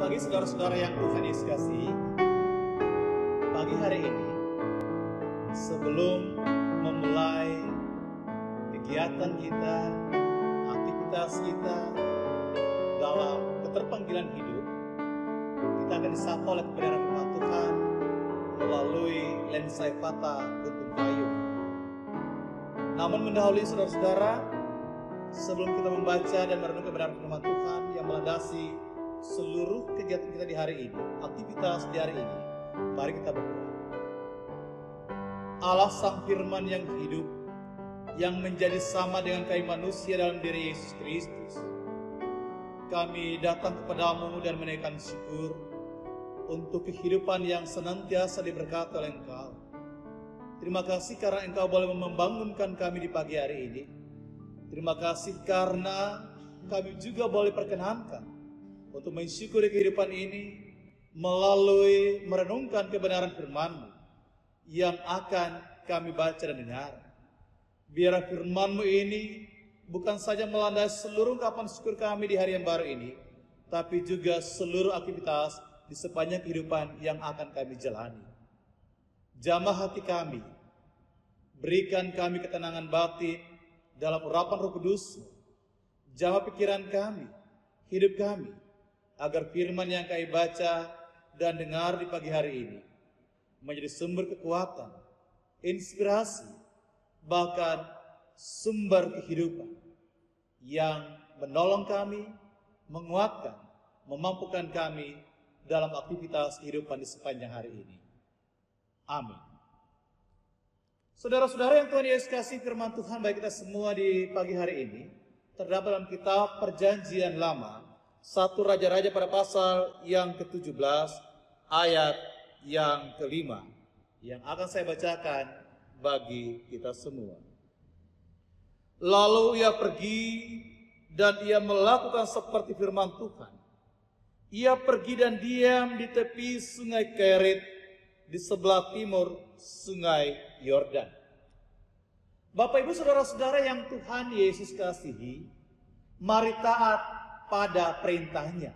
Bagi saudara-saudara yang Tuhan Yesus kasih, pagi hari ini sebelum memulai kegiatan kita, aktivitas kita dalam keterpanggilan hidup, kita akan disapa oleh kebenaran firman Tuhan melalui lensa fata Guntung Payung. Namun mendahului saudara-saudara, sebelum kita membaca dan merenung kebenaran firman Tuhan yang melandasi seluruh kegiatan kita di hari ini, aktivitas di hari ini, mari kita berdoa. Allah Sang Firman yang hidup, yang menjadi sama dengan kami manusia dalam diri Yesus Kristus, kami datang kepadamu dan menaikkan syukur untuk kehidupan yang senantiasa diberkati oleh Engkau. Terima kasih karena Engkau boleh membangunkan kami di pagi hari ini. Terima kasih karena kami juga boleh perkenankan untuk mensyukuri kehidupan ini melalui merenungkan kebenaran firman-Mu yang akan kami baca dan dengar. Biar firman-Mu ini bukan saja melandasi seluruh ungkapan syukur kami di hari yang baru ini, tapi juga seluruh aktivitas di sepanjang kehidupan yang akan kami jalani. Jamah hati kami, berikan kami ketenangan batin dalam urapan Roh Kudus-Mu. Jamah pikiran kami, hidup kami, agar firman yang kami baca dan dengar di pagi hari ini menjadi sumber kekuatan, inspirasi, bahkan sumber kehidupan yang menolong kami, menguatkan, memampukan kami dalam aktivitas kehidupan di sepanjang hari ini. Amin. Saudara-saudara yang Tuhan Yesus kasih, firman Tuhan bagi kita semua di pagi hari ini terdapat dalam kitab Perjanjian Lama, 1 Raja-Raja pada pasal yang ke-17 ayat yang ke-5 yang akan saya bacakan bagi kita semua. Lalu ia pergi dan ia melakukan seperti firman Tuhan. Ia pergi dan diam di tepi sungai Kerit di sebelah timur sungai Yordan. Bapak Ibu saudara-saudara yang Tuhan Yesus kasihi, mari taat pada perintahnya.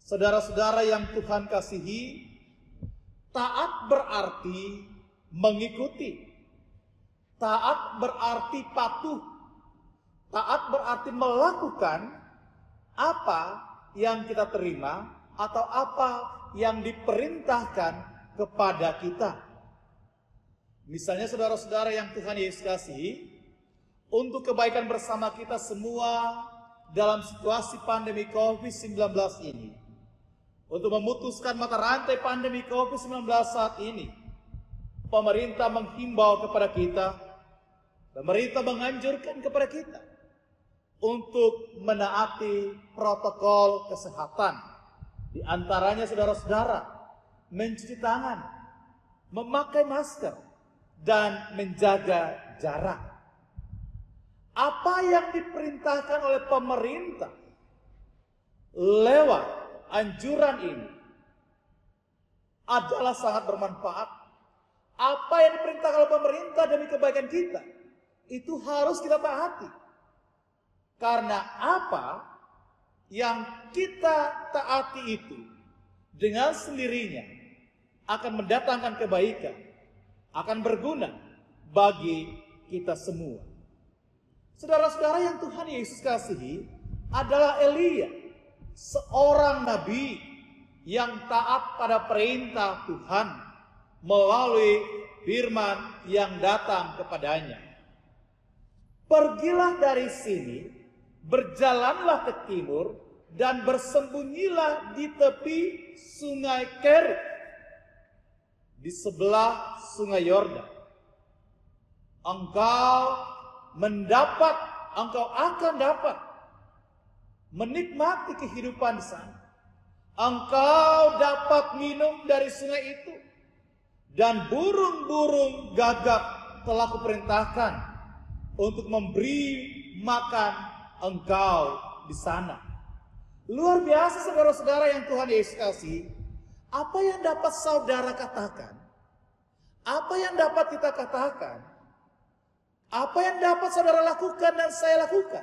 Saudara-saudara yang Tuhan kasihi, taat berarti mengikuti. Taat berarti patuh. Taat berarti melakukan apa yang kita terima atau apa yang diperintahkan kepada kita. Misalnya saudara-saudara yang Tuhan Yesus kasihi, untuk kebaikan bersama kita semua dalam situasi pandemi COVID-19 ini, untuk memutuskan mata rantai pandemi COVID-19 saat ini, pemerintah menghimbau kepada kita, pemerintah menganjurkan kepada kita untuk menaati protokol kesehatan. Di antaranya saudara-saudara, mencuci tangan, memakai masker, dan menjaga jarak. Apa yang diperintahkan oleh pemerintah lewat anjuran ini adalah sangat bermanfaat. Apa yang diperintahkan oleh pemerintah demi kebaikan kita, itu harus kita taati. Karena apa yang kita taati itu dengan sendirinya akan mendatangkan kebaikan, akan berguna bagi kita semua. Saudara-saudara yang Tuhan Yesus kasihi, adalah Elia, seorang nabi yang taat pada perintah Tuhan melalui firman yang datang kepadanya. Pergilah dari sini, berjalanlah ke timur, dan bersembunyilah di tepi sungai Kerit, di sebelah sungai Yordan. Engkau akan dapat menikmati kehidupan di sana. Engkau dapat minum dari sungai itu, dan burung-burung gagak telah kuperintahkan untuk memberi makan engkau di sana. Luar biasa saudara-saudara yang Tuhan Yesus kasih. Apa yang dapat saudara katakan? Apa yang dapat kita katakan? Apa yang dapat saudara lakukan dan saya lakukan?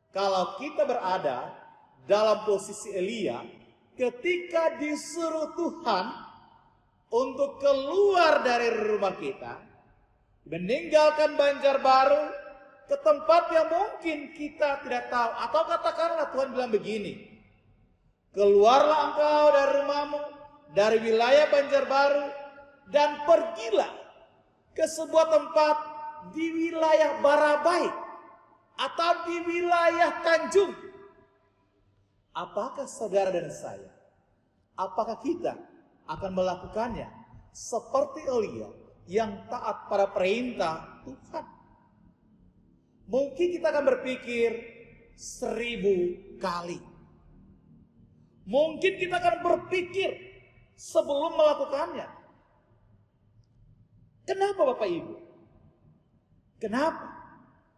Kalau kita berada dalam posisi Elia ketika disuruh Tuhan untuk keluar dari rumah kita, meninggalkan Banjarbaru ke tempat yang mungkin kita tidak tahu. Atau katakanlah Tuhan bilang begini, keluarlah engkau dari rumahmu, dari wilayah Banjarbaru, dan pergilah ke sebuah tempat di wilayah Barabai atau di wilayah Tanjung. Apakah saudara dan saya, apakah kita akan melakukannya seperti Elia yang taat pada perintah Tuhan? Mungkin kita akan berpikir 1000 kali. Mungkin kita akan berpikir sebelum melakukannya. Kenapa Bapak Ibu? Kenapa?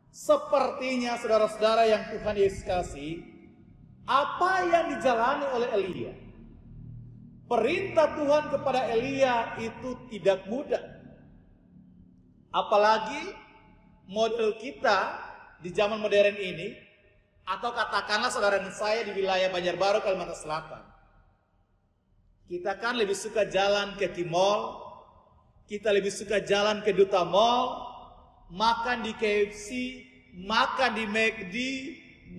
Sepertinya saudara-saudara yang Tuhan Yesus kasih, apa yang dijalani oleh Elia, perintah Tuhan kepada Elia itu tidak mudah. Apalagi model kita di zaman modern ini, atau katakanlah saudara dan saya di wilayah Banjarbaru, Kalimantan Selatan. Kita kan lebih suka jalan ke T-Mall, kita lebih suka jalan ke Duta Mall, makan di KFC, makan di McD,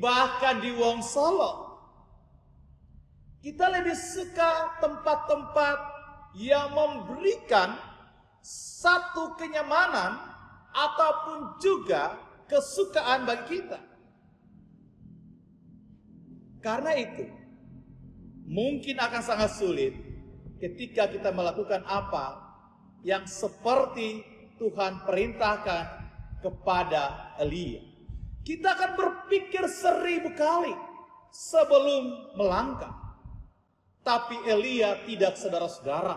bahkan di Wongsolo. Kita lebih suka tempat-tempat yang memberikan satu kenyamanan ataupun juga kesukaan bagi kita. Karena itu, mungkin akan sangat sulit ketika kita melakukan apa yang seperti Tuhan perintahkan kepada Elia. Kita akan berpikir 1000 kali sebelum melangkah. Tapi Elia tidak, saudara-saudara.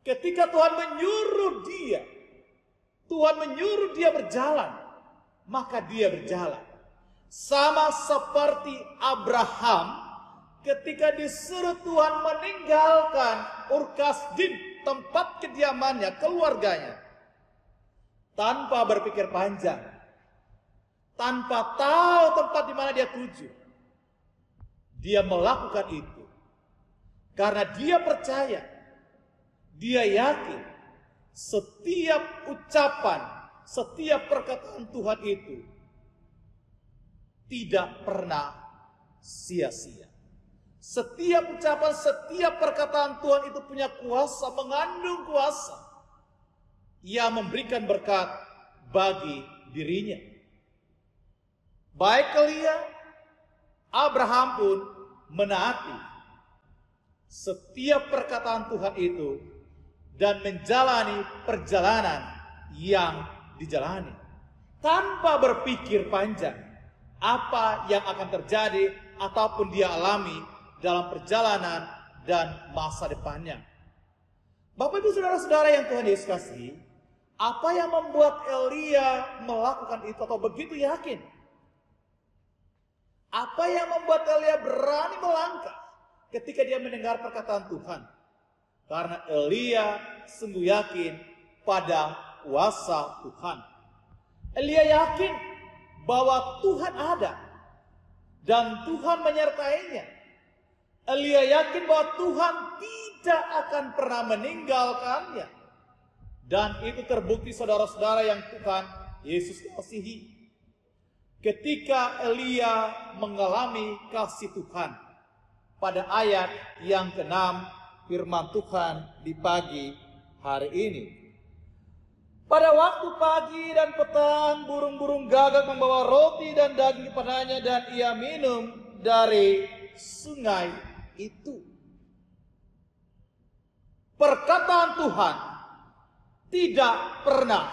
Ketika Tuhan menyuruh dia berjalan, maka dia berjalan. Sama seperti Abraham ketika disuruh Tuhan meninggalkan Ur Kasdim, tempat kediamannya, keluarganya, tanpa berpikir panjang, tanpa tahu tempat di mana dia tuju. Dia melakukan itu karena dia percaya, dia yakin setiap ucapan, setiap perkataan Tuhan itu tidak pernah sia-sia. Setiap ucapan, setiap perkataan Tuhan itu punya kuasa, mengandung kuasa yang memberikan berkat bagi dirinya. Baik Elia, Abraham pun menaati setiap perkataan Tuhan itu dan menjalani perjalanan yang dijalani tanpa berpikir panjang apa yang akan terjadi ataupun dia alami dalam perjalanan dan masa depannya. Bapak Ibu saudara-saudara yang Tuhan Yesus kasih, apa yang membuat Elia melakukan itu atau begitu yakin? Apa yang membuat Elia berani melangkah ketika dia mendengar perkataan Tuhan? Karena Elia sungguh yakin pada kuasa Tuhan. Elia yakin bahwa Tuhan ada dan Tuhan menyertainya. Elia yakin bahwa Tuhan tidak akan pernah meninggalkannya. Dan itu terbukti saudara-saudara yang Tuhan Yesus kasihi. Ketika Elia mengalami kasih Tuhan, pada ayat yang ke-6 firman Tuhan di pagi hari ini. Pada waktu pagi dan petang burung-burung gagak membawa roti dan daging kepadanya dan ia minum dari sungai itu. Perkataan Tuhan tidak pernah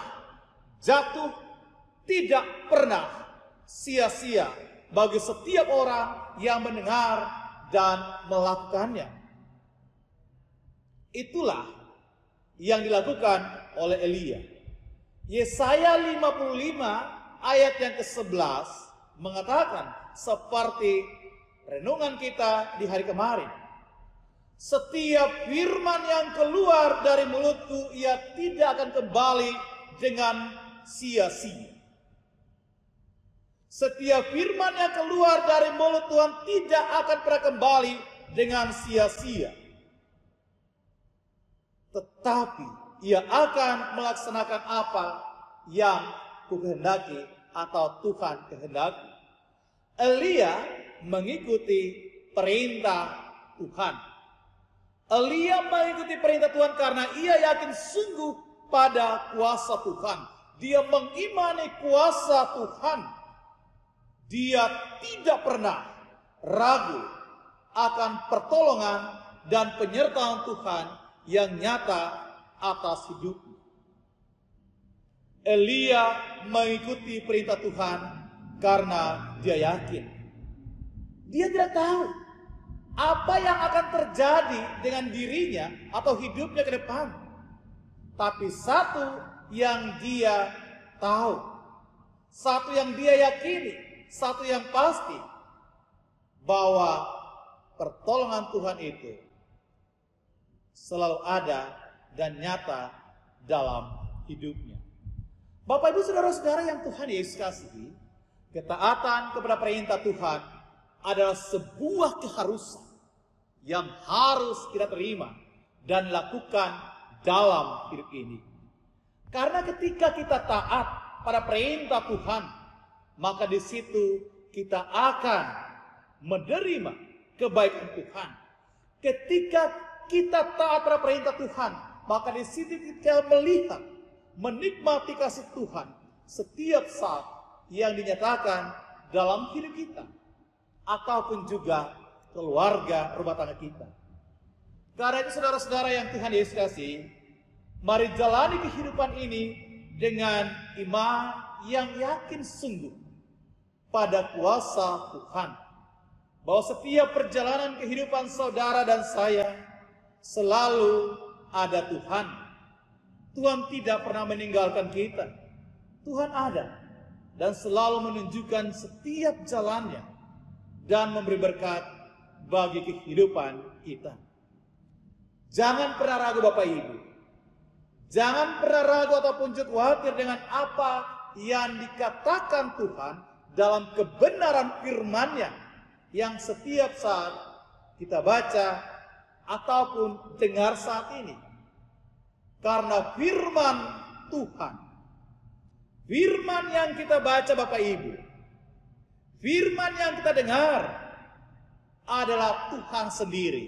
jatuh, tidak pernah sia-sia bagi setiap orang yang mendengar dan melakukannya. Itulah yang dilakukan oleh Elia. Yesaya 55 ayat yang ke-11 mengatakan seperti renungan kita di hari kemarin. Setiap firman yang keluar dari mulutku ia tidak akan kembali dengan sia-sia. Setiap firman yang keluar dari mulut Tuhan tidak akan pernah kembali dengan sia-sia. Tetapi ia akan melaksanakan apa yang kukehendaki atau Tuhan kehendaki. Elia mengikuti perintah Tuhan. Elia mengikuti perintah Tuhan karena ia yakin sungguh pada kuasa Tuhan. Dia mengimani kuasa Tuhan. Dia tidak pernah ragu akan pertolongan dan penyertaan Tuhan yang nyata atas hidupnya. Elia mengikuti perintah Tuhan karena dia yakin. Dia tidak tahu apa yang akan terjadi dengan dirinya atau hidupnya ke depan. Tapi satu yang dia tahu, satu yang dia yakini, satu yang pasti, bahwa pertolongan Tuhan itu selalu ada dan nyata dalam hidupnya. Bapak Ibu Saudara-saudara yang Tuhan Yesus kasihi, ketaatan kepada perintah Tuhan adalah sebuah keharusan yang harus kita terima dan lakukan dalam hidup ini. Karena ketika kita taat pada perintah Tuhan, maka di situ kita akan menerima kebaikan Tuhan. Ketika kita taat pada perintah Tuhan, maka di situ kita melihat, menikmati kasih Tuhan setiap saat yang dinyatakan dalam hidup kita, ataupun juga keluarga rumah tangga kita. Karena itu saudara-saudara yang Tuhan Yesus kasih, mari jalani kehidupan ini dengan iman yang yakin sungguh pada kuasa Tuhan. Bahwa setiap perjalanan kehidupan saudara dan saya selalu ada Tuhan. Tuhan tidak pernah meninggalkan kita. Tuhan ada dan selalu menunjukkan setiap jalannya dan memberi berkat bagi kehidupan kita. Jangan pernah ragu Bapak Ibu. Jangan pernah ragu ataupun khawatir dengan apa yang dikatakan Tuhan dalam kebenaran firman-Nya yang setiap saat kita baca ataupun dengar saat ini. Karena firman Tuhan, firman yang kita baca Bapak Ibu, firman yang kita dengar adalah Tuhan sendiri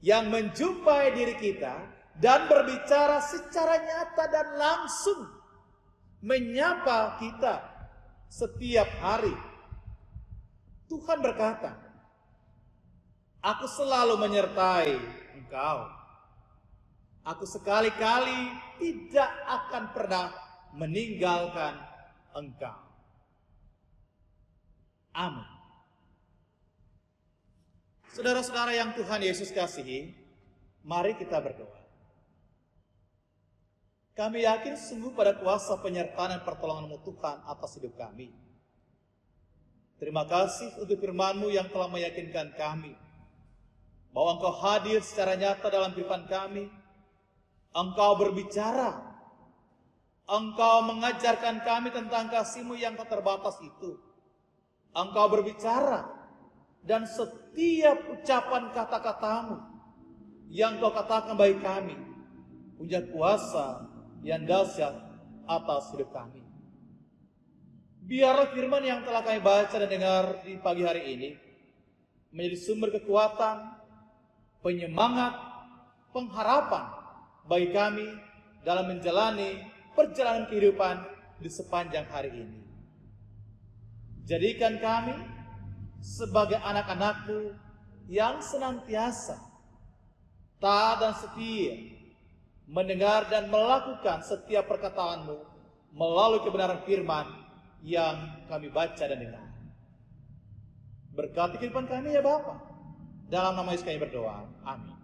yang menjumpai diri kita dan berbicara secara nyata dan langsung menyapa kita setiap hari. Tuhan berkata, "Aku selalu menyertai engkau. Aku sekali-kali tidak akan pernah meninggalkan engkau." Amin. Saudara-saudara yang Tuhan Yesus kasihi, mari kita berdoa. Kami yakin sungguh pada kuasa penyertaan dan pertolongan-Mu Tuhan atas hidup kami. Terima kasih untuk firman-Mu yang telah meyakinkan kami bahwa Engkau hadir secara nyata dalam kehidupan kami. Engkau berbicara. Engkau mengajarkan kami tentang kasih-Mu yang tak terbatas itu. Engkau berbicara. Dan setiap ucapan kata-kata-Mu yang Kau katakan bagi kami punya kuasa yang dahsyat atas hidup kami. Biarlah firman yang telah kami baca dan dengar di pagi hari ini menjadi sumber kekuatan, penyemangat, pengharapan bagi kami dalam menjalani perjalanan kehidupan di sepanjang hari ini. Jadikan kami sebagai anak-anak-Mu yang senantiasa taat dan setia mendengar dan melakukan setiap perkataan-Mu melalui kebenaran firman yang kami baca dan dengar. Berkati kehidupan kami ya Bapa. Dalam nama Yesus kami berdoa. Amin.